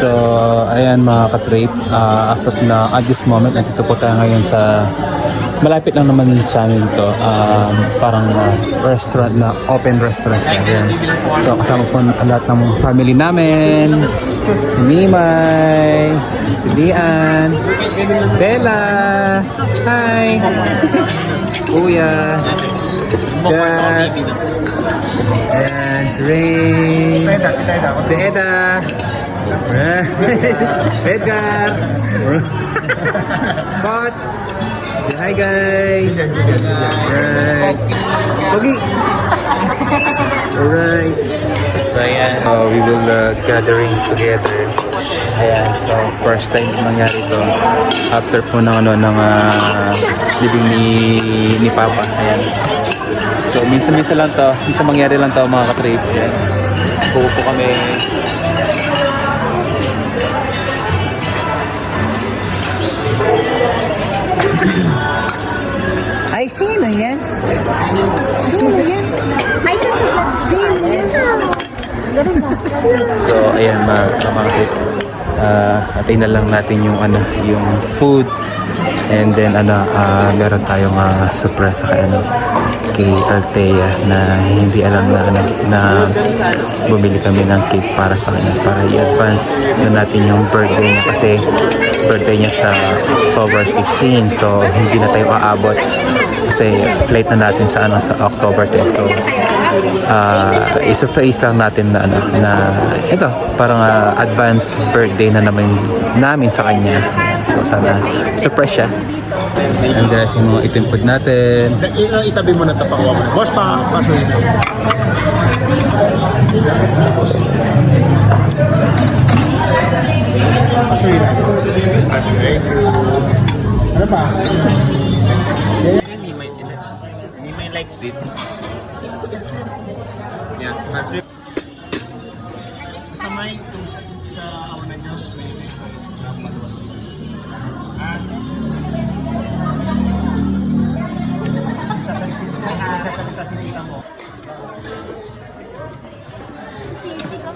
So, ayan mga ka-trip, at this moment, nandito po tayo ngayon sa, malapit lang naman sa amin to, parang restaurant na, open restaurant siya. Ayan. So, kasama po lahat ng family namin, si Mimay, si Lian, Bella, hi, Kuya, Jazz, and Rain, Beda, Edgar, Pot. Say hi guys. Alright. Pogi. Alright. So ayan, we will gathering together. Ayan, so first time nangyari to after po ng living ni Papa. Ayan. So minsan lang to, minsan mangyari lang to mga ka-trip. Ayan. Pupo kami. Ay, sino yan? Sino yan? Ay, sino yan? So, ayan mga kapatid. Atay na lang natin yung yung food. And then meron tayong surprise kay Althea na hindi alam na bumili kami ng cake para sa kanya para i-advance na natin yung birthday niya kasi birthday niya sa October 16, so hindi na tayo aabot kasi flight na natin sa October 10. So i-surprise lang natin na ito parang advance birthday na namin sa kanya. So sana surprise siya. And guys, yung mga itim food natin. Itabi mo na tapakuha mo. Boss pa, pasuhin. Pasuhin. Pasuhin. Ano pa? Mimay likes this. Yeah, pasuhin. Masamay itong sa awan na Diyos, may extra mas. Sasalita sinita mo. Sisi ko.